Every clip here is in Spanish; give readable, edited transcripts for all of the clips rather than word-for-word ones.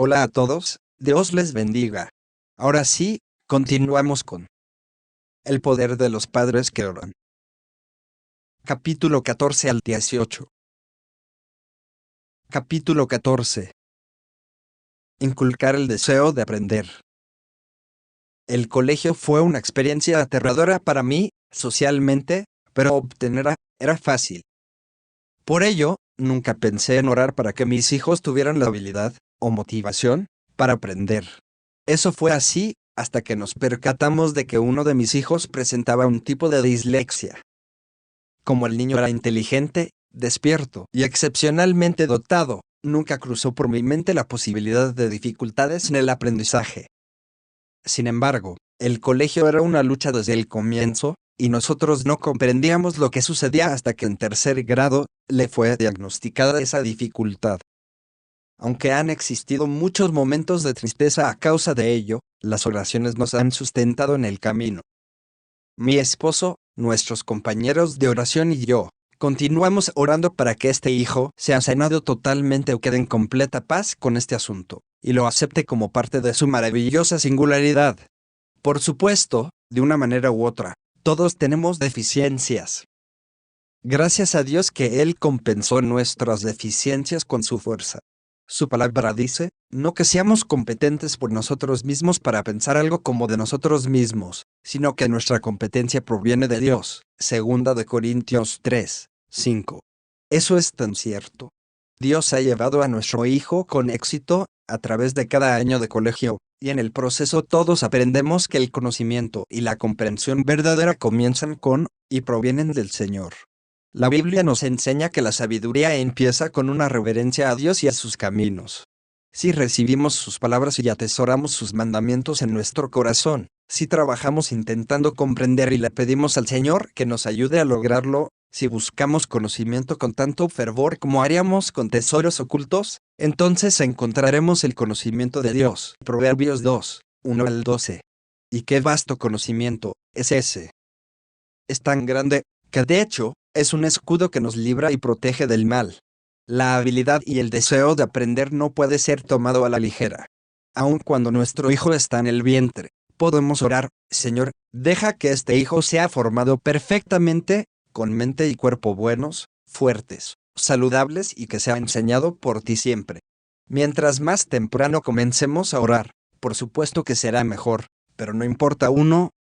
Hola a todos, Dios les bendiga. Ahora sí, continuamos con el poder de los padres que oran. Capítulo 14 al 18. Capítulo 14. Inculcar el deseo de aprender. El colegio fue una experiencia aterradora para mí, socialmente, pero obtenerla era fácil. Por ello, nunca pensé en orar para que mis hijos tuvieran la habilidad, o motivación, para aprender. Eso fue así, hasta que nos percatamos de que uno de mis hijos presentaba un tipo de dislexia. Como el niño era inteligente, despierto y excepcionalmente dotado, nunca cruzó por mi mente la posibilidad de dificultades en el aprendizaje. Sin embargo, el colegio era una lucha desde el comienzo, y nosotros no comprendíamos lo que sucedía hasta que en tercer grado le fue diagnosticada esa dificultad. Aunque han existido muchos momentos de tristeza a causa de ello, las oraciones nos han sustentado en el camino. Mi esposo, nuestros compañeros de oración y yo, continuamos orando para que este hijo sea sanado totalmente o quede en completa paz con este asunto, y lo acepte como parte de su maravillosa singularidad. Por supuesto, de una manera u otra, todos tenemos deficiencias. Gracias a Dios que Él compensó nuestras deficiencias con su fuerza. Su palabra dice, no que seamos competentes por nosotros mismos para pensar algo como de nosotros mismos, sino que nuestra competencia proviene de Dios. 2 Corintios 3, 5. Eso es tan cierto. Dios ha llevado a nuestro hijo con éxito, a través de cada año de colegio, y en el proceso todos aprendemos que el conocimiento y la comprensión verdadera comienzan con, y provienen del Señor. La Biblia nos enseña que la sabiduría empieza con una reverencia a Dios y a sus caminos. Si recibimos sus palabras y atesoramos sus mandamientos en nuestro corazón, si trabajamos intentando comprender y le pedimos al Señor que nos ayude a lograrlo, si buscamos conocimiento con tanto fervor como haríamos con tesoros ocultos, entonces encontraremos el conocimiento de Dios. Proverbios 2, 1 al 12. ¿Y qué vasto conocimiento es ese? Es tan grande, que de hecho, es un escudo que nos libra y protege del mal. La habilidad y el deseo de aprender no puede ser tomado a la ligera. Aun cuando nuestro hijo está en el vientre, podemos orar, Señor, deja que este hijo sea formado perfectamente, con mente y cuerpo buenos, fuertes, saludables y que sea enseñado por ti siempre. Mientras más temprano comencemos a orar, por supuesto que será mejor, pero no importa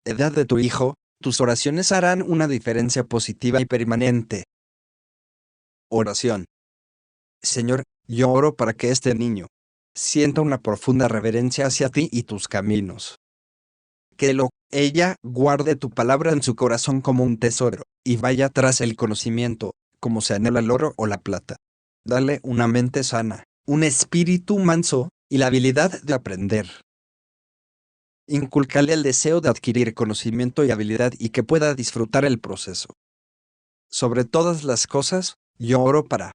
edad de tu hijo, tus oraciones harán una diferencia positiva y permanente. Oración. Señor, yo oro para que este niño sienta una profunda reverencia hacia ti y tus caminos. Que ella guarde tu palabra en su corazón como un tesoro, y vaya tras el conocimiento, como se anhela el oro o la plata. Dale una mente sana, un espíritu manso, y la habilidad de aprender. Inculcale el deseo de adquirir conocimiento y habilidad y que pueda disfrutar el proceso. Sobre todas las cosas, yo oro para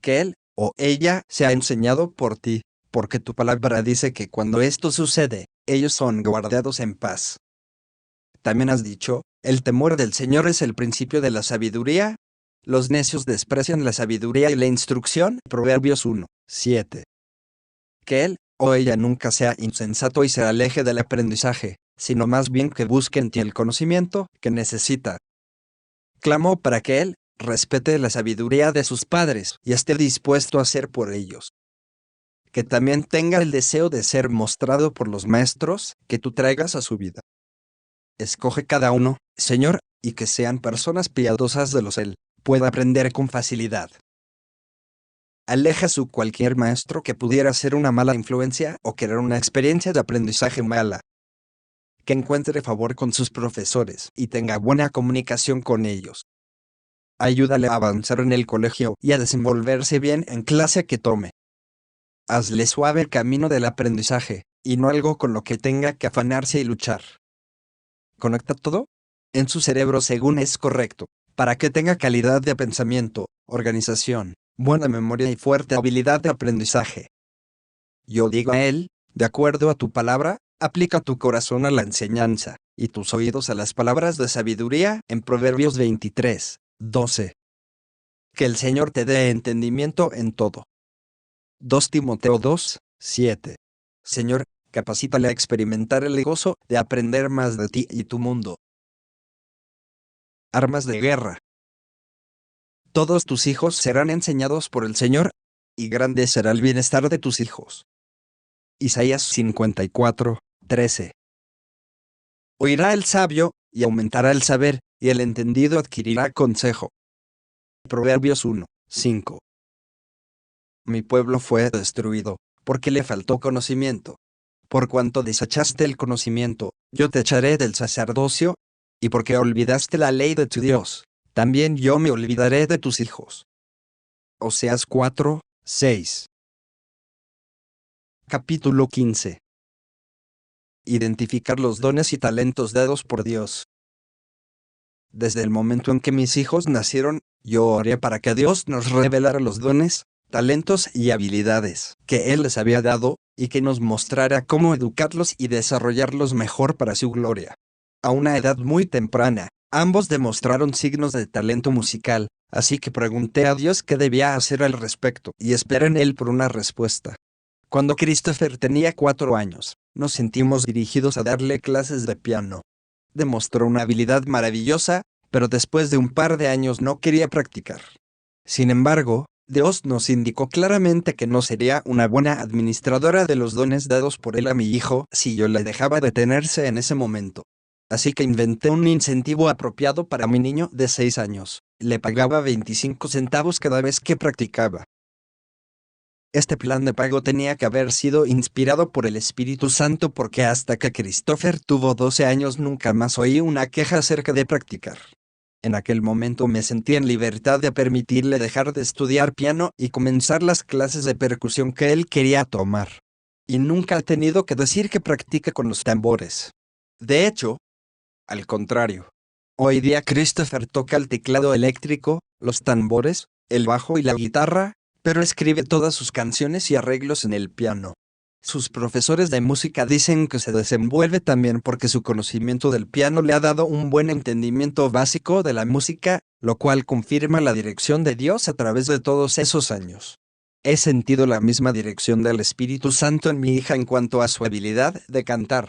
que él o ella sea enseñado por ti, porque tu palabra dice que cuando esto sucede, ellos son guardados en paz. También has dicho, el temor del Señor es el principio de la sabiduría. Los necios desprecian la sabiduría y la instrucción. Proverbios 1, 7. Que él o ella nunca sea insensato y se aleje del aprendizaje, sino más bien que busque en ti el conocimiento que necesita. Clamó para que él respete la sabiduría de sus padres y esté dispuesto a hacer por ellos. Que también tenga el deseo de ser mostrado por los maestros que tú traigas a su vida. Escoge cada uno, Señor, y que sean personas piadosas de los él pueda aprender con facilidad. Aleja cualquier maestro que pudiera ser una mala influencia o crear una experiencia de aprendizaje mala. Que encuentre favor con sus profesores y tenga buena comunicación con ellos. Ayúdale a avanzar en el colegio y a desenvolverse bien en clase que tome. Hazle suave el camino del aprendizaje, y no algo con lo que tenga que afanarse y luchar. Conecta todo en su cerebro según es correcto, para que tenga calidad de pensamiento, organización, buena memoria y fuerte habilidad de aprendizaje. Yo digo a él, de acuerdo a tu palabra, aplica tu corazón a la enseñanza, y tus oídos a las palabras de sabiduría, en Proverbios 23, 12. Que el Señor te dé entendimiento en todo. 2 Timoteo 2, 7. Señor, capacítale a experimentar el gozo de aprender más de ti y tu mundo. Armas de guerra. Todos tus hijos serán enseñados por el Señor, y grande será el bienestar de tus hijos. Isaías 54, 13. Oirá el sabio, y aumentará el saber, y el entendido adquirirá consejo. Proverbios 1, 5. Mi pueblo fue destruido, porque le faltó conocimiento. Por cuanto desechaste el conocimiento, yo te echaré del sacerdocio, y porque olvidaste la ley de tu Dios, también yo me olvidaré de tus hijos. Oseas 4, 6. Capítulo 15. Identificar los dones y talentos dados por Dios. Desde el momento en que mis hijos nacieron, yo oré para que Dios nos revelara los dones, talentos y habilidades que Él les había dado, y que nos mostrara cómo educarlos y desarrollarlos mejor para su gloria. A una edad muy temprana, ambos demostraron signos de talento musical, así que pregunté a Dios qué debía hacer al respecto, y esperé en Él por una respuesta. Cuando Christopher tenía 4 años, nos sentimos dirigidos a darle clases de piano. Demostró una habilidad maravillosa, pero después de un par de años no quería practicar. Sin embargo, Dios nos indicó claramente que no sería una buena administradora de los dones dados por Él a mi hijo si yo le dejaba detenerse en ese momento. Así que inventé un incentivo apropiado para mi niño de 6 años. Le pagaba 25 centavos cada vez que practicaba. Este plan de pago tenía que haber sido inspirado por el Espíritu Santo porque hasta que Christopher tuvo 12 años nunca más oí una queja acerca de practicar. En aquel momento me sentí en libertad de permitirle dejar de estudiar piano y comenzar las clases de percusión que él quería tomar. Y nunca he tenido que decir que practique con los tambores. De hecho, al contrario. Hoy día Christopher toca el teclado eléctrico, los tambores, el bajo y la guitarra, pero escribe todas sus canciones y arreglos en el piano. Sus profesores de música dicen que se desenvuelve también porque su conocimiento del piano le ha dado un buen entendimiento básico de la música, lo cual confirma la dirección de Dios a través de todos esos años. He sentido la misma dirección del Espíritu Santo en mi hija en cuanto a su habilidad de cantar.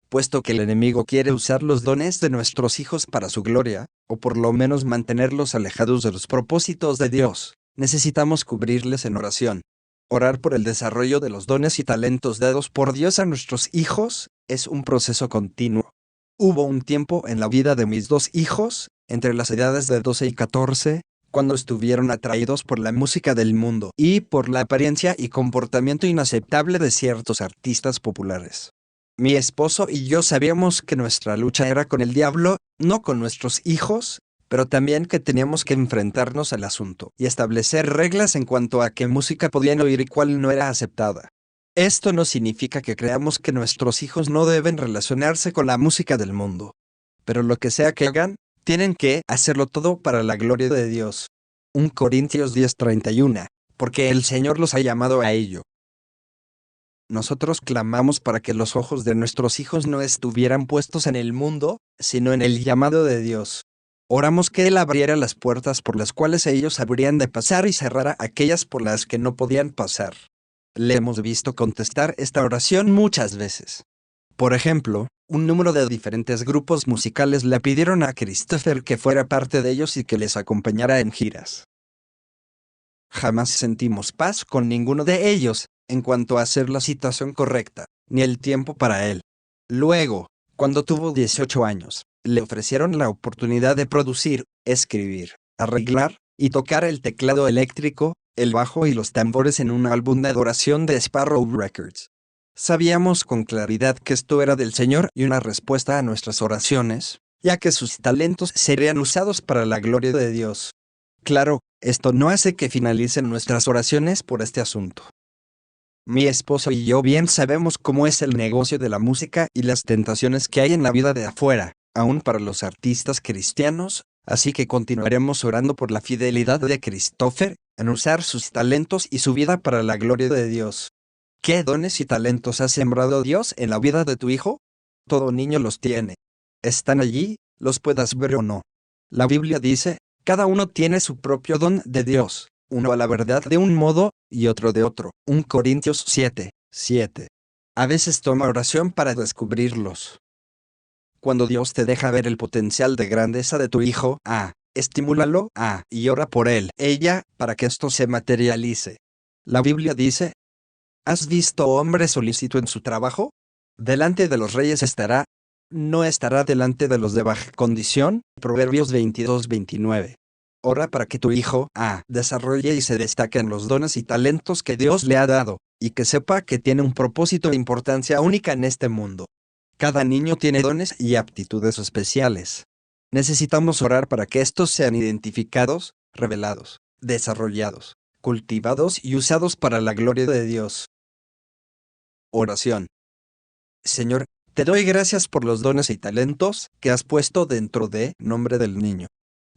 Puesto que el enemigo quiere usar los dones de nuestros hijos para su gloria, o por lo menos mantenerlos alejados de los propósitos de Dios, necesitamos cubrirles en oración. Orar por el desarrollo de los dones y talentos dados por Dios a nuestros hijos es un proceso continuo. Hubo un tiempo en la vida de mis 2 hijos, entre las edades de 12 y 14, cuando estuvieron atraídos por la música del mundo y por la apariencia y comportamiento inaceptable de ciertos artistas populares. Mi esposo y yo sabíamos que nuestra lucha era con el diablo, no con nuestros hijos, pero también que teníamos que enfrentarnos al asunto y establecer reglas en cuanto a qué música podían oír y cuál no era aceptada. Esto no significa que creamos que nuestros hijos no deben relacionarse con la música del mundo. Pero lo que sea que hagan, tienen que hacerlo todo para la gloria de Dios. 1 Corintios 10:31, porque el Señor los ha llamado a ello. Nosotros clamamos para que los ojos de nuestros hijos no estuvieran puestos en el mundo, sino en el llamado de Dios. Oramos que Él abriera las puertas por las cuales ellos habrían de pasar y cerrara aquellas por las que no podían pasar. Le hemos visto contestar esta oración muchas veces. Por ejemplo, un número de diferentes grupos musicales le pidieron a Christopher que fuera parte de ellos y que les acompañara en giras. Jamás sentimos paz con ninguno de ellos, en cuanto a hacer la situación correcta, ni el tiempo para él. Luego, cuando tuvo 18 años, le ofrecieron la oportunidad de producir, escribir, arreglar y tocar el teclado eléctrico, el bajo y los tambores en un álbum de adoración de Sparrow Records. Sabíamos con claridad que esto era del Señor y una respuesta a nuestras oraciones, ya que sus talentos serían usados para la gloria de Dios. Claro, esto no hace que finalicen nuestras oraciones por este asunto. Mi esposo y yo bien sabemos cómo es el negocio de la música y las tentaciones que hay en la vida de afuera, aún para los artistas cristianos, así que continuaremos orando por la fidelidad de Christopher en usar sus talentos y su vida para la gloria de Dios. ¿Qué dones y talentos ha sembrado Dios en la vida de tu hijo? Todo niño los tiene. Están allí, los puedas ver o no. La Biblia dice, cada uno tiene su propio don de Dios, Uno a la verdad de un modo, y otro de otro. 1 Corintios 7, 7. A veces toma oración para descubrirlos. Cuando Dios te deja ver el potencial de grandeza de tu hijo, estimúlalo, y ora por él, ella, para que esto se materialice. La Biblia dice: ¿has visto hombre solícito en su trabajo? Delante de los reyes estará, no estará delante de los de baja condición. Proverbios 22, 29. Ora para que tu hijo, desarrolle y se destaque en los dones y talentos que Dios le ha dado, y que sepa que tiene un propósito de importancia única en este mundo. Cada niño tiene dones y aptitudes especiales. Necesitamos orar para que estos sean identificados, revelados, desarrollados, cultivados y usados para la gloria de Dios. Oración. Señor, te doy gracias por los dones y talentos que has puesto dentro de nombre del niño.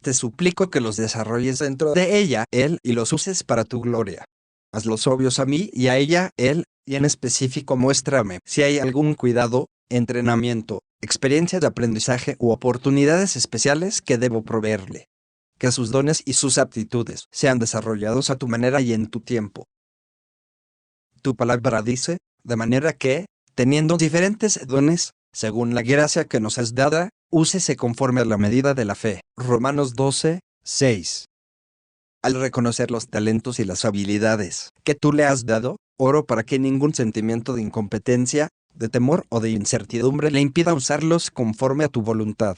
Te suplico que los desarrolles dentro de ella, él, y los uses para tu gloria. Hazlos obvios a mí y a ella, él, y en específico muéstrame si hay algún cuidado, entrenamiento, experiencia de aprendizaje u oportunidades especiales que debo proveerle. Que sus dones y sus aptitudes sean desarrollados a tu manera y en tu tiempo. Tu palabra dice, de manera que, teniendo diferentes dones, según la gracia que nos has dada, úsese conforme a la medida de la fe. Romanos 12, 6. Al reconocer los talentos y las habilidades que tú le has dado, oro para que ningún sentimiento de incompetencia, de temor o de incertidumbre le impida usarlos conforme a tu voluntad.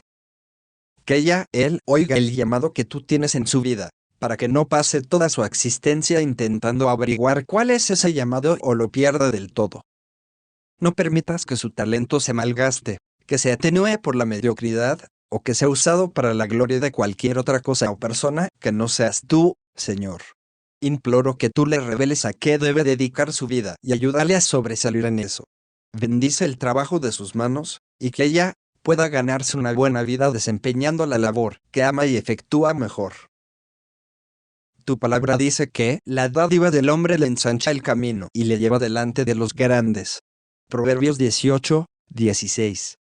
Que él, oiga el llamado que tú tienes en su vida, para que no pase toda su existencia intentando averiguar cuál es ese llamado o lo pierda del todo. No permitas que su talento se malgaste, que se atenúe por la mediocridad, o que sea usado para la gloria de cualquier otra cosa o persona que no seas tú, Señor. Imploro que tú le reveles a qué debe dedicar su vida y ayúdale a sobresalir en eso. Bendice el trabajo de sus manos, y que ella pueda ganarse una buena vida desempeñando la labor que ama y efectúa mejor. Tu palabra dice que la dádiva del hombre le ensancha el camino y le lleva delante de los grandes. Proverbios 18, 16.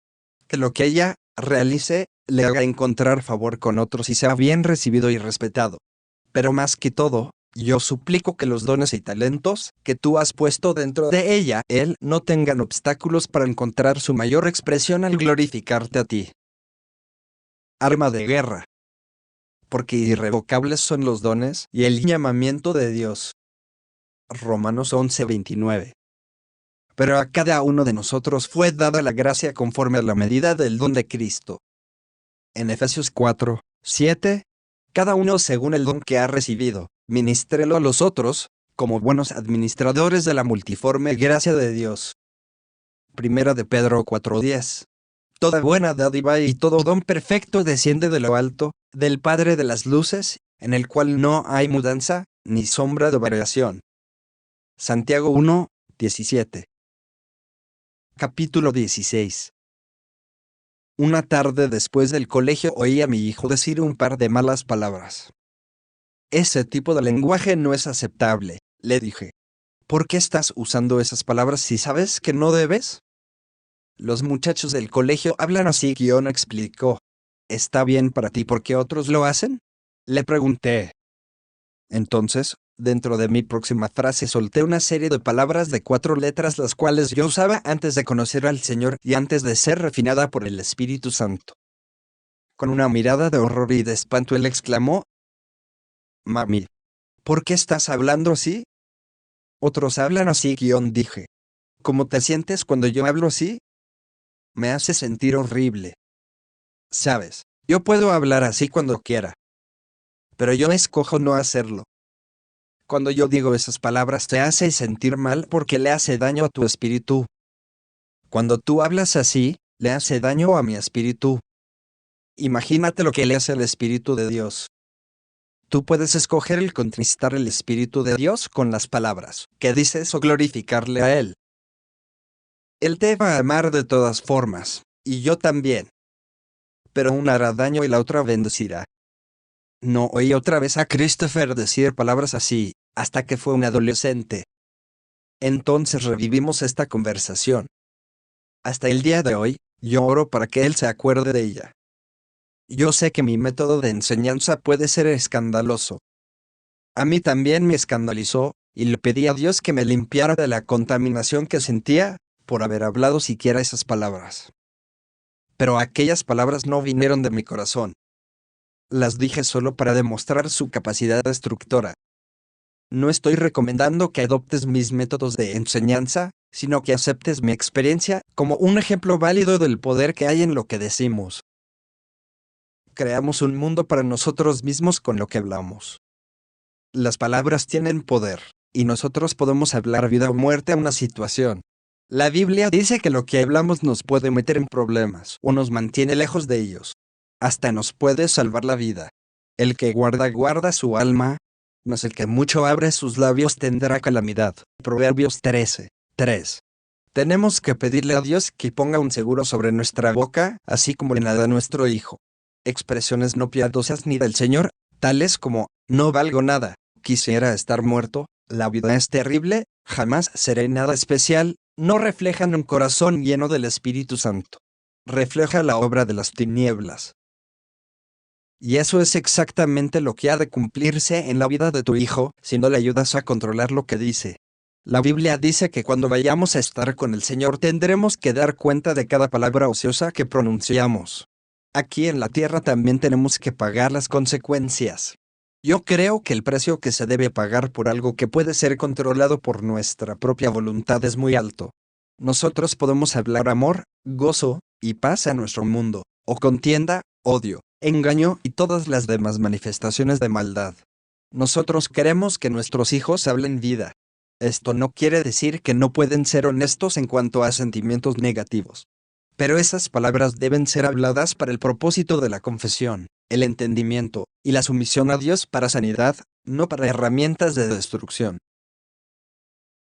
Que lo que ella realice le haga encontrar favor con otros y sea bien recibido y respetado. Pero más que todo, yo suplico que los dones y talentos que tú has puesto dentro de ella, él, no tengan obstáculos para encontrar su mayor expresión al glorificarte a ti. Arma de guerra. Porque irrevocables son los dones y el llamamiento de Dios. Romanos 11, 29. Pero a cada uno de nosotros fue dada la gracia conforme a la medida del don de Cristo. En Efesios 4, 7, cada uno según el don que ha recibido, ministrelo a los otros, como buenos administradores de la multiforme gracia de Dios. Primera de Pedro 4, 10. Toda buena dádiva y todo don perfecto desciende de lo alto, del Padre de las luces, en el cual no hay mudanza, ni sombra de variación. Santiago 1, 17. Capítulo 16. Una tarde después del colegio oí a mi hijo decir un par de malas palabras. Ese tipo de lenguaje no es aceptable, le dije. ¿Por qué estás usando esas palabras si sabes que no debes? Los muchachos del colegio hablan así, explicó. ¿Está bien para ti porque otros lo hacen? Le pregunté. Entonces, dentro de mi próxima frase solté una serie de palabras de 4 letras las cuales yo usaba antes de conocer al Señor y antes de ser refinada por el Espíritu Santo. Con una mirada de horror y de espanto él exclamó: Mami, ¿por qué estás hablando así? Otros hablan así, dije. ¿Cómo te sientes cuando yo hablo así? Me hace sentir horrible. Sabes, yo puedo hablar así cuando quiera. Pero yo escojo no hacerlo. Cuando yo digo esas palabras te hace sentir mal porque le hace daño a tu espíritu. Cuando tú hablas así, le hace daño a mi espíritu. Imagínate lo que le hace al Espíritu de Dios. Tú puedes escoger el contristar el Espíritu de Dios con las palabras que dices o glorificarle a Él. Él te va a amar de todas formas, y yo también. Pero una hará daño y la otra bendecirá. No oí otra vez a Christopher decir palabras así, hasta que fue un adolescente. Entonces revivimos esta conversación. Hasta el día de hoy, yo oro para que él se acuerde de ella. Yo sé que mi método de enseñanza puede ser escandaloso. A mí también me escandalizó, y le pedí a Dios que me limpiara de la contaminación que sentía por haber hablado siquiera esas palabras. Pero aquellas palabras no vinieron de mi corazón. Las dije solo para demostrar su capacidad destructora. No estoy recomendando que adoptes mis métodos de enseñanza, sino que aceptes mi experiencia como un ejemplo válido del poder que hay en lo que decimos. Creamos un mundo para nosotros mismos con lo que hablamos. Las palabras tienen poder, y nosotros podemos hablar vida o muerte a una situación. La Biblia dice que lo que hablamos nos puede meter en problemas o nos mantiene lejos de ellos. Hasta nos puede salvar la vida. El que guarda su alma, mas el que mucho abre sus labios tendrá calamidad. Proverbios 13:3. Tenemos que pedirle a Dios que ponga un seguro sobre nuestra boca, así como en la de nuestro hijo. Expresiones no piadosas ni del Señor, tales como, no valgo nada, quisiera estar muerto, la vida es terrible, jamás seré nada especial, no reflejan un corazón lleno del Espíritu Santo. Refleja la obra de las tinieblas. Y eso es exactamente lo que ha de cumplirse en la vida de tu hijo, si no le ayudas a controlar lo que dice. La Biblia dice que cuando vayamos a estar con el Señor tendremos que dar cuenta de cada palabra ociosa que pronunciamos. Aquí en la tierra también tenemos que pagar las consecuencias. Yo creo que el precio que se debe pagar por algo que puede ser controlado por nuestra propia voluntad es muy alto. Nosotros podemos hablar amor, gozo y paz a nuestro mundo, o contienda, odio, engaño y todas las demás manifestaciones de maldad. Nosotros queremos que nuestros hijos hablen vida. Esto no quiere decir que no pueden ser honestos en cuanto a sentimientos negativos. Pero esas palabras deben ser habladas para el propósito de la confesión, el entendimiento y la sumisión a Dios para sanidad, no para herramientas de destrucción.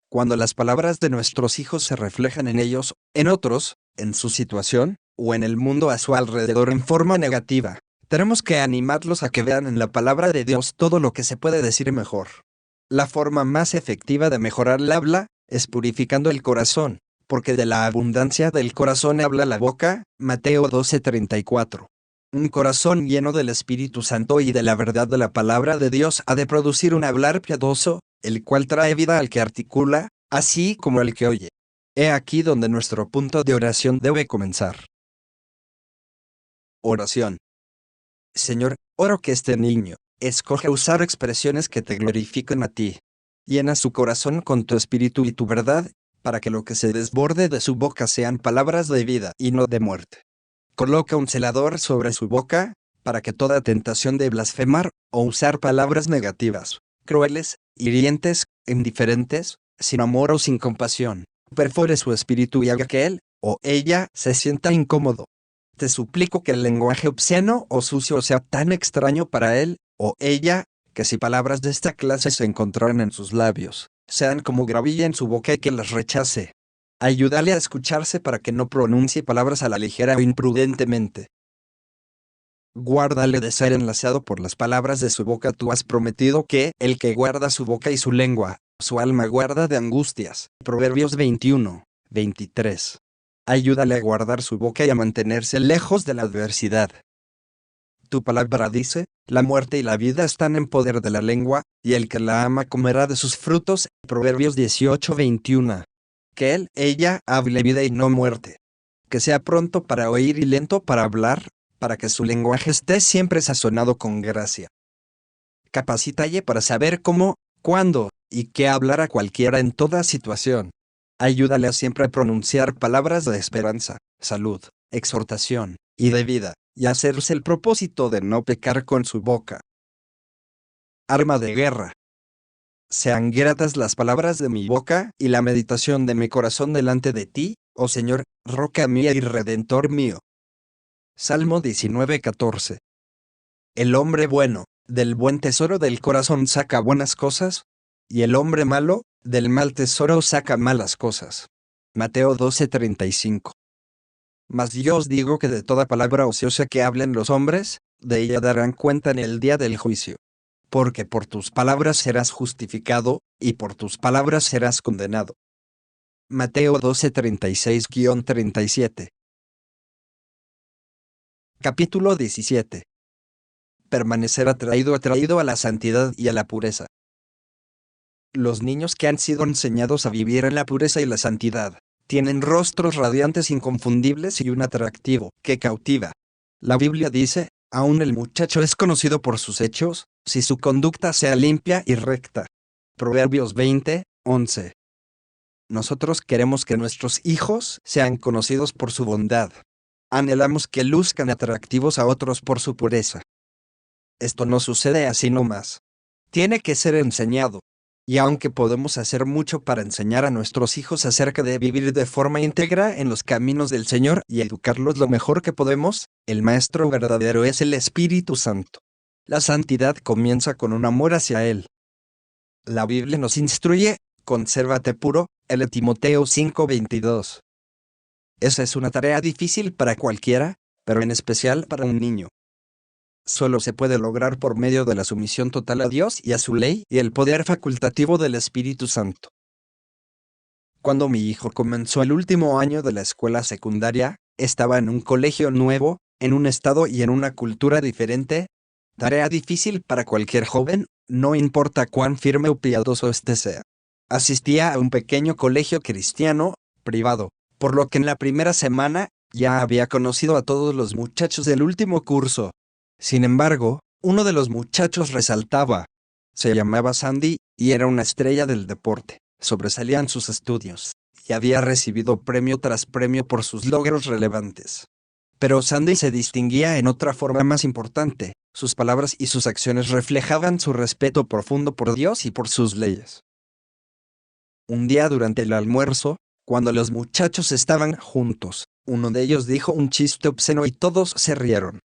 Cuando las palabras de nuestros hijos se reflejan en ellos, en otros, en su situación, o en el mundo a su alrededor en forma negativa, tenemos que animarlos a que vean en la palabra de Dios todo lo que se puede decir mejor. La forma más efectiva de mejorar el habla es purificando el corazón, porque de la abundancia del corazón habla la boca. Mateo 12:34. Un corazón lleno del Espíritu Santo y de la verdad de la palabra de Dios ha de producir un hablar piadoso, el cual trae vida al que articula, así como al que oye. He aquí donde nuestro punto de oración debe comenzar. Oración. Señor, oro que este niño escoja usar expresiones que te glorifiquen a ti. Llena su corazón con tu espíritu y tu verdad, para que lo que se desborde de su boca sean palabras de vida y no de muerte. Coloca un celador sobre su boca, para que toda tentación de blasfemar o usar palabras negativas, crueles, hirientes, indiferentes, sin amor o sin compasión, perfore su espíritu y haga que él o ella se sienta incómodo. Te suplico que el lenguaje obsceno o sucio sea tan extraño para él o ella, que si palabras de esta clase se encontraran en sus labios, sean como gravilla en su boca y que las rechace. Ayúdale a escucharse para que no pronuncie palabras a la ligera o imprudentemente. Guárdale de ser enlazado por las palabras de su boca. Tú has prometido que el que guarda su boca y su lengua, su alma guarda de angustias. Proverbios 21:23. Ayúdale a guardar su boca y a mantenerse lejos de la adversidad. Tu palabra dice, la muerte y la vida están en poder de la lengua, y el que la ama comerá de sus frutos. Proverbios 18:21. Que ella hable vida y no muerte. Que sea pronto para oír y lento para hablar, para que su lenguaje esté siempre sazonado con gracia. Capacítalle para saber cómo, cuándo y qué hablar a cualquiera en toda situación. Ayúdale a siempre pronunciar palabras de esperanza, salud, exhortación y de vida, y hacerse el propósito de no pecar con su boca. Arma de guerra. Sean gratas las palabras de mi boca y la meditación de mi corazón delante de ti, oh Señor, roca mía y redentor mío. Salmo 19:14. El hombre bueno, del buen tesoro del corazón saca buenas cosas, y el hombre malo, del mal tesoro saca malas cosas. Mateo 12:35. Mas yo os digo que de toda palabra ociosa que hablen los hombres, de ella darán cuenta en el día del juicio. Porque por tus palabras serás justificado, y por tus palabras serás condenado. Mateo 12:36-37. Capítulo 17. Permanecer atraído a la santidad y a la pureza. Los niños que han sido enseñados a vivir en la pureza y la santidad tienen rostros radiantes, inconfundibles y un atractivo que cautiva. La Biblia dice, aún el muchacho es conocido por sus hechos, si su conducta sea limpia y recta. Proverbios 20:11. Nosotros queremos que nuestros hijos sean conocidos por su bondad. Anhelamos que luzcan atractivos a otros por su pureza. Esto no sucede así nomás. Tiene que ser enseñado. Y aunque podemos hacer mucho para enseñar a nuestros hijos acerca de vivir de forma íntegra en los caminos del Señor y educarlos lo mejor que podemos, el maestro verdadero es el Espíritu Santo. La santidad comienza con un amor hacia Él. La Biblia nos instruye, consérvate puro, el Timoteo 5:22. Esa es una tarea difícil para cualquiera, pero en especial para un niño. Solo se puede lograr por medio de la sumisión total a Dios y a su ley y el poder facultativo del Espíritu Santo. Cuando mi hijo comenzó el último año de la escuela secundaria, estaba en un colegio nuevo, en un estado y en una cultura diferente. Tarea difícil para cualquier joven, no importa cuán firme o piadoso éste sea. Asistía a un pequeño colegio cristiano, privado, por lo que en la primera semana ya había conocido a todos los muchachos del último curso. Sin embargo, uno de los muchachos resaltaba. Se llamaba Sandy, y era una estrella del deporte. Sobresalía en sus estudios, y había recibido premio tras premio por sus logros relevantes. Pero Sandy se distinguía en otra forma más importante. Sus palabras y sus acciones reflejaban su respeto profundo por Dios y por sus leyes. Un día durante el almuerzo, cuando los muchachos estaban juntos, uno de ellos dijo un chiste obsceno y todos se rieron.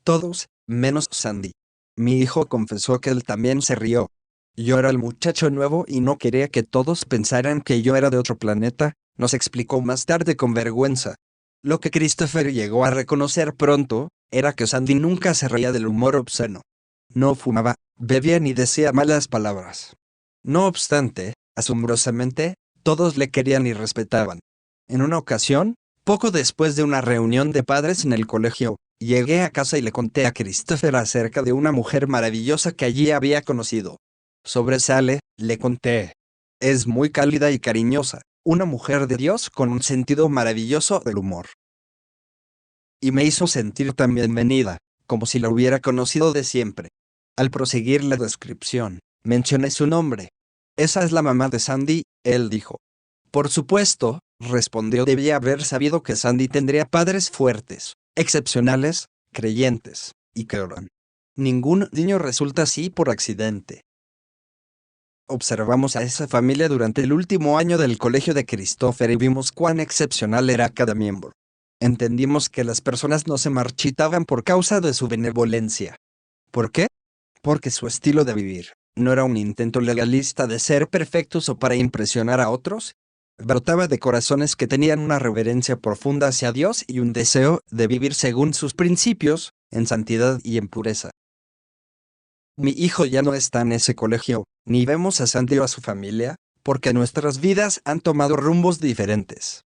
Todos, menos Sandy. Mi hijo confesó que él también se rió. Yo era el muchacho nuevo y no quería que todos pensaran que yo era de otro planeta, nos explicó más tarde con vergüenza. Lo que Christopher llegó a reconocer pronto, era que Sandy nunca se reía del humor obsceno. No fumaba, bebía ni decía malas palabras. No obstante, asombrosamente, todos le querían y respetaban. En una ocasión, poco después de una reunión de padres en el colegio, llegué a casa y le conté a Christopher acerca de una mujer maravillosa que allí había conocido. Sobresale, le conté. Es muy cálida y cariñosa, una mujer de Dios con un sentido maravilloso del humor. Y me hizo sentir tan bienvenida, como si la hubiera conocido de siempre. Al proseguir la descripción, mencioné su nombre. Esa es la mamá de Sandy, él dijo. Por supuesto, respondió, debía haber sabido que Sandy tendría padres fuertes, excepcionales, creyentes, y que oran. Ningún niño resulta así por accidente. Observamos a esa familia durante el último año del colegio de Christopher y vimos cuán excepcional era cada miembro. Entendimos que las personas no se marchitaban por causa de su benevolencia. ¿Por qué? Porque su estilo de vivir no era un intento legalista de ser perfectos o para impresionar a otros. Brotaba de corazones que tenían una reverencia profunda hacia Dios y un deseo de vivir según sus principios, en santidad y en pureza. Mi hijo ya no está en ese colegio, ni vemos a Sandy o a su familia, porque nuestras vidas han tomado rumbos diferentes.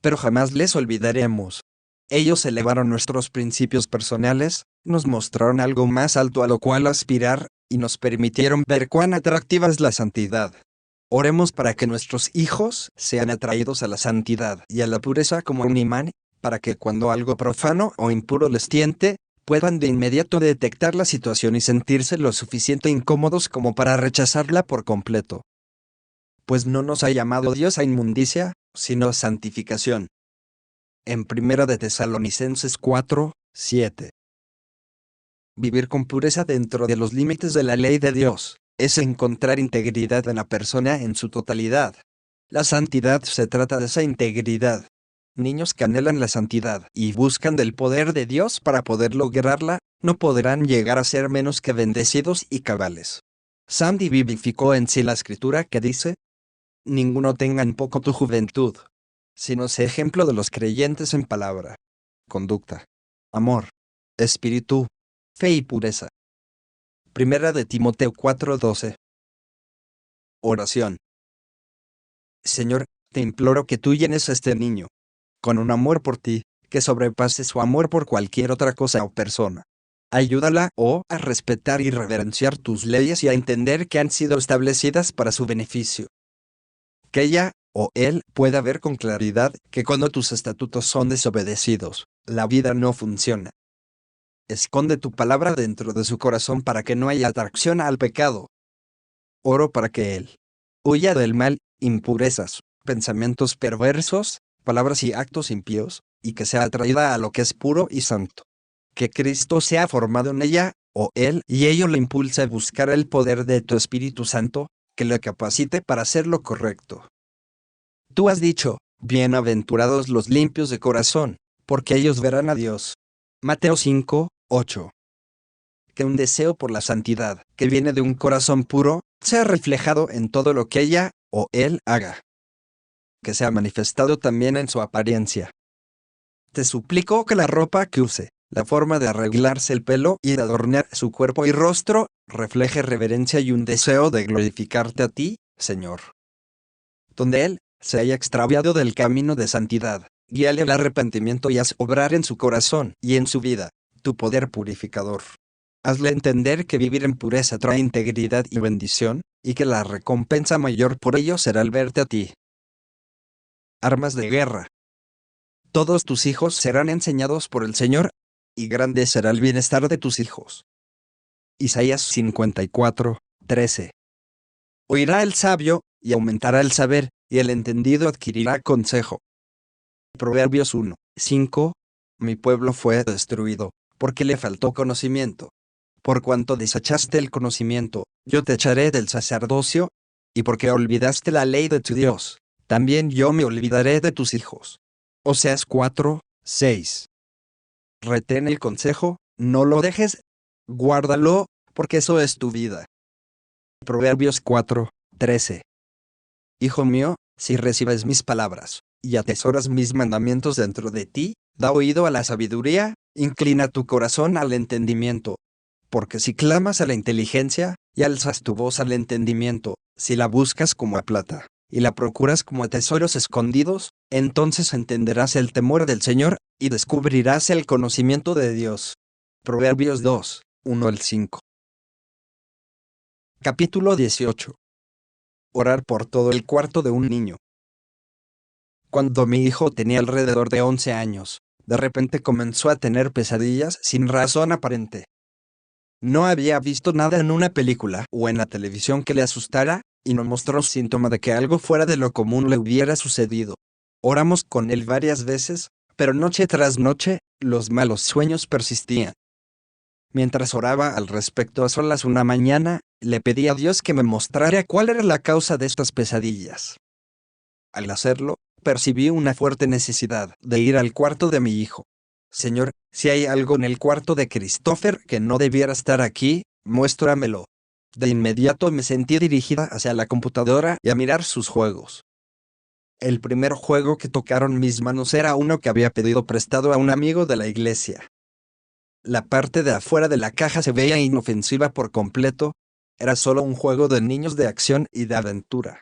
Pero jamás les olvidaremos. Ellos elevaron nuestros principios personales, nos mostraron algo más alto a lo cual aspirar, y nos permitieron ver cuán atractiva es la santidad. Oremos para que nuestros hijos sean atraídos a la santidad y a la pureza como un imán, para que cuando algo profano o impuro les tiente, puedan de inmediato detectar la situación y sentirse lo suficiente incómodos como para rechazarla por completo. Pues no nos ha llamado Dios a inmundicia, sino a santificación. En 1 de Tesalonicenses 4:7. Vivir con pureza dentro de los límites de la ley de Dios es encontrar integridad en la persona en su totalidad. La santidad se trata de esa integridad. Niños que anhelan la santidad y buscan del poder de Dios para poder lograrla, no podrán llegar a ser menos que bendecidos y cabales. Sandy vivificó en sí la escritura que dice: ninguno tenga en poco tu juventud, sino sé ejemplo de los creyentes en palabra, conducta, amor, espíritu, fe y pureza. 1 de Timoteo 4:12. Oración. Señor, te imploro que tú llenes a este niño con un amor por ti, que sobrepase su amor por cualquier otra cosa o persona. Ayúdala a respetar y reverenciar tus leyes y a entender que han sido establecidas para su beneficio. Que ella él pueda ver con claridad que cuando tus estatutos son desobedecidos, la vida no funciona. Esconde tu palabra dentro de su corazón para que no haya atracción al pecado. Oro para que él huya del mal, impurezas, pensamientos perversos, palabras y actos impíos, y que sea atraída a lo que es puro y santo. Que Cristo sea formado en ella, él, y ello le impulse a buscar el poder de tu Espíritu Santo, que le capacite para hacer lo correcto. Tú has dicho, bienaventurados los limpios de corazón, porque ellos verán a Dios. Mateo 5, 8. Que un deseo por la santidad, que viene de un corazón puro, sea reflejado en todo lo que ella él haga. Que sea manifestado también en su apariencia. Te suplico que la ropa que use, la forma de arreglarse el pelo y de adornar su cuerpo y rostro, refleje reverencia y un deseo de glorificarte a ti, Señor. Donde él se haya extraviado del camino de santidad, guíale al arrepentimiento y haz obrar en su corazón y en su vida tu poder purificador. Hazle entender que vivir en pureza trae integridad y bendición, y que la recompensa mayor por ello será el verte a ti. Armas de guerra. Todos tus hijos serán enseñados por el Señor, y grande será el bienestar de tus hijos. Isaías 54, 13. Oirá el sabio, y aumentará el saber, y el entendido adquirirá consejo. Proverbios 1, 5. Mi pueblo fue destruido, porque le faltó conocimiento. Por cuanto desechaste el conocimiento, yo te echaré del sacerdocio, y porque olvidaste la ley de tu Dios, también yo me olvidaré de tus hijos. Oseas 4, 6. Retén el consejo, no lo dejes, guárdalo, porque eso es tu vida. Proverbios 4, 13. Hijo mío, si recibes mis palabras, y atesoras mis mandamientos dentro de ti, da oído a la sabiduría, inclina tu corazón al entendimiento. Porque si clamas a la inteligencia, y alzas tu voz al entendimiento, si la buscas como a plata, y la procuras como a tesoros escondidos, entonces entenderás el temor del Señor, y descubrirás el conocimiento de Dios. Proverbios 2, 1 al 5. Capítulo 18. Orar por todo el cuarto de un niño. Cuando mi hijo tenía alrededor de 11 años, de repente comenzó a tener pesadillas sin razón aparente. No había visto nada en una película o en la televisión que le asustara, y no mostró síntoma de que algo fuera de lo común le hubiera sucedido. Oramos con él varias veces, pero noche tras noche, los malos sueños persistían. Mientras oraba al respecto a solas una mañana, le pedí a Dios que me mostrara cuál era la causa de estas pesadillas. Al hacerlo, percibí una fuerte necesidad de ir al cuarto de mi hijo. Señor, si hay algo en el cuarto de Christopher que no debiera estar aquí, muéstramelo. De inmediato me sentí dirigida hacia la computadora y a mirar sus juegos. El primer juego que tocaron mis manos era uno que había pedido prestado a un amigo de la iglesia. La parte de afuera de la caja se veía inofensiva por completo. Era solo un juego de niños de acción y de aventura.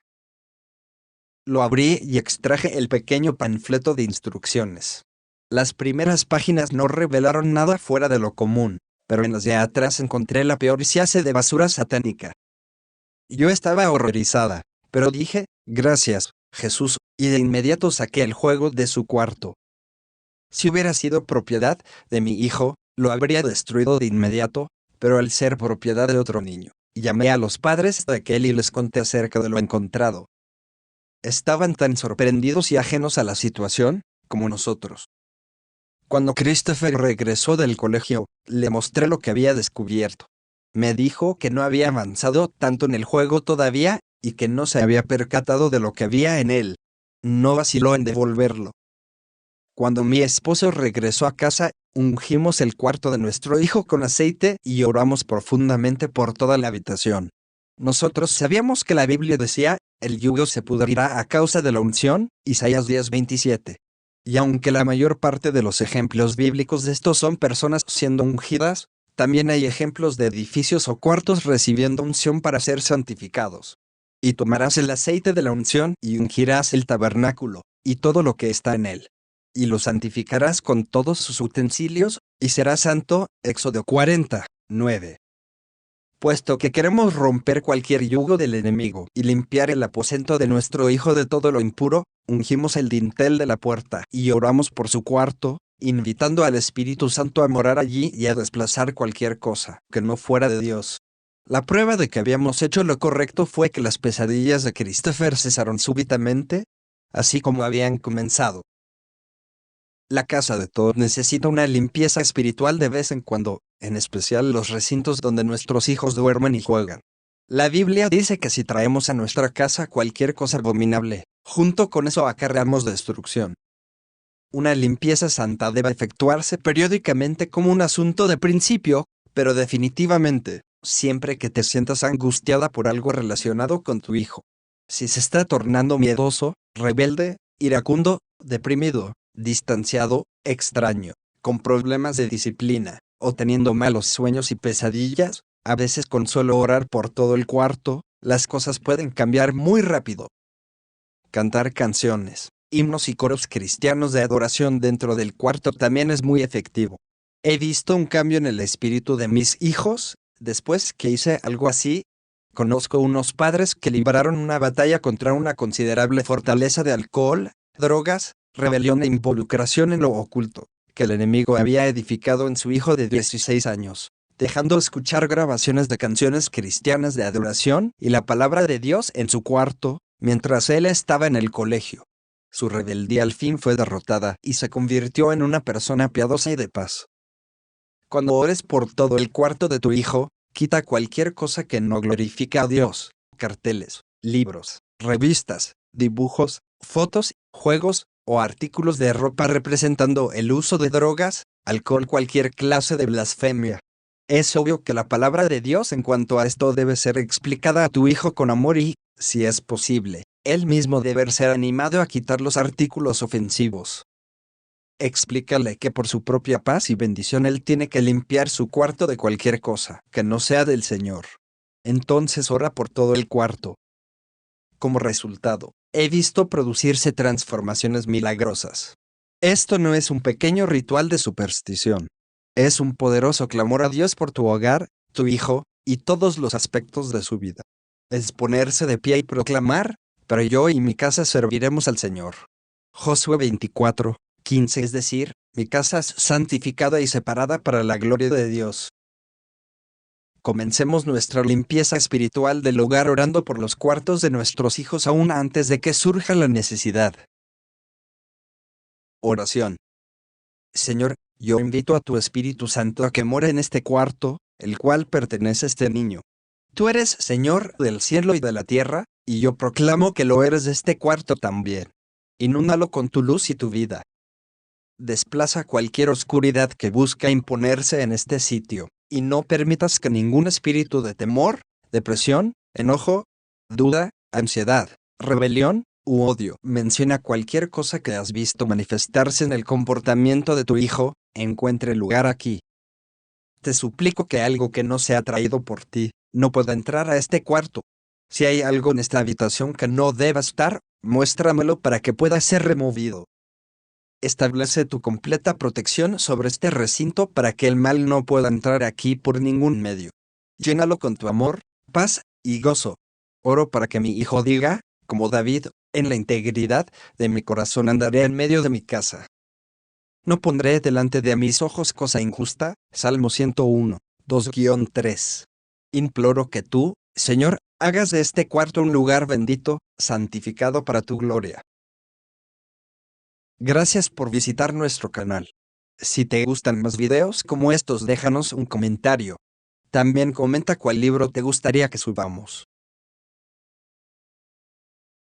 Lo abrí y extraje el pequeño panfleto de instrucciones. Las primeras páginas no revelaron nada fuera de lo común, pero en las de atrás encontré la peor clase de basura satánica. Yo estaba horrorizada, pero dije, gracias, Jesús, y de inmediato saqué el juego de su cuarto. Si hubiera sido propiedad de mi hijo, lo habría destruido de inmediato, pero al ser propiedad de otro niño, llamé a los padres de aquel y les conté acerca de lo encontrado. Estaban tan sorprendidos y ajenos a la situación, como nosotros. Cuando Christopher regresó del colegio, le mostré lo que había descubierto. Me dijo que no había avanzado tanto en el juego todavía, y que no se había percatado de lo que había en él. No vaciló en devolverlo. Cuando mi esposo regresó a casa, ungimos el cuarto de nuestro hijo con aceite y oramos profundamente por toda la habitación. Nosotros sabíamos que la Biblia decía, el yugo se pudrirá a causa de la unción, Isaías 10:27. Y aunque la mayor parte de los ejemplos bíblicos de estos son personas siendo ungidas, también hay ejemplos de edificios o cuartos recibiendo unción para ser santificados. Y tomarás el aceite de la unción y ungirás el tabernáculo, y todo lo que está en él. y lo santificarás con todos sus utensilios, y será santo. Éxodo 40:9. Puesto que queremos romper cualquier yugo del enemigo y limpiar el aposento de nuestro hijo de todo lo impuro, ungimos el dintel de la puerta y oramos por su cuarto, invitando al Espíritu Santo a morar allí y a desplazar cualquier cosa que no fuera de Dios. La prueba de que habíamos hecho lo correcto fue que las pesadillas de Christopher cesaron súbitamente, así como habían comenzado. La casa de todos necesita una limpieza espiritual de vez en cuando, en especial los recintos donde nuestros hijos duermen y juegan. La Biblia dice que si traemos a nuestra casa cualquier cosa abominable, junto con eso acarreamos destrucción. Una limpieza santa debe efectuarse periódicamente como un asunto de principio, pero definitivamente, siempre que te sientas angustiada por algo relacionado con tu hijo. Si se está tornando miedoso, rebelde, iracundo, deprimido, distanciado, extraño, con problemas de disciplina, o teniendo malos sueños y pesadillas, a veces con solo orar por todo el cuarto, las cosas pueden cambiar muy rápido. Cantar canciones, himnos y coros cristianos de adoración dentro del cuarto también es muy efectivo. He visto un cambio en el espíritu de mis hijos, después que hice algo así. Conozco unos padres que libraron una batalla contra una considerable fortaleza de alcohol, drogas, rebelión e involucración en lo oculto, que el enemigo había edificado en su hijo de 16 años, dejando escuchar grabaciones de canciones cristianas de adoración y la palabra de Dios en su cuarto, mientras él estaba en el colegio. Su rebeldía al fin fue derrotada y se convirtió en una persona piadosa y de paz. Cuando ores por todo el cuarto de tu hijo, quita cualquier cosa que no glorifique a Dios: carteles, libros, revistas, dibujos, fotos, juegos, o artículos de ropa representando el uso de drogas, alcohol, cualquier clase de blasfemia. Es obvio que la palabra de Dios en cuanto a esto debe ser explicada a tu hijo con amor y, si es posible, él mismo debe ser animado a quitar los artículos ofensivos. Explícale que por su propia paz y bendición él tiene que limpiar su cuarto de cualquier cosa que no sea del Señor. Entonces ora por todo el cuarto. Como resultado, he visto producirse transformaciones milagrosas. Esto no es un pequeño ritual de superstición. Es un poderoso clamor a Dios por tu hogar, tu hijo, y todos los aspectos de su vida. Es ponerse de pie y proclamar: pero yo y mi casa serviremos al Señor. Josué 24:15, es decir, mi casa es santificada y separada para la gloria de Dios. Comencemos nuestra limpieza espiritual del hogar orando por los cuartos de nuestros hijos aún antes de que surja la necesidad. Oración. Señor, yo invito a tu Espíritu Santo a que more en este cuarto, el cual pertenece a este niño. Tú eres Señor del cielo y de la tierra, y yo proclamo que lo eres de este cuarto también. Inúndalo con tu luz y tu vida. Desplaza cualquier oscuridad que busca imponerse en este sitio, y no permitas que ningún espíritu de temor, depresión, enojo, duda, ansiedad, rebelión u odio menciona cualquier cosa que has visto manifestarse en el comportamiento de tu hijo, encuentre lugar aquí. Te suplico que algo que no sea traído por ti, no pueda entrar a este cuarto. Si hay algo en esta habitación que no deba estar, muéstramelo para que pueda ser removido. Establece tu completa protección sobre este recinto para que el mal no pueda entrar aquí por ningún medio. Llénalo con tu amor, paz y gozo. Oro para que mi hijo diga, como David: en la integridad de mi corazón andaré en medio de mi casa. No pondré delante de mis ojos cosa injusta. Salmo 101, 2-3. Imploro que tú, Señor, hagas de este cuarto un lugar bendito, santificado para tu gloria. Gracias por visitar nuestro canal. Si te gustan más videos como estos, déjanos un comentario. También comenta cuál libro te gustaría que subamos.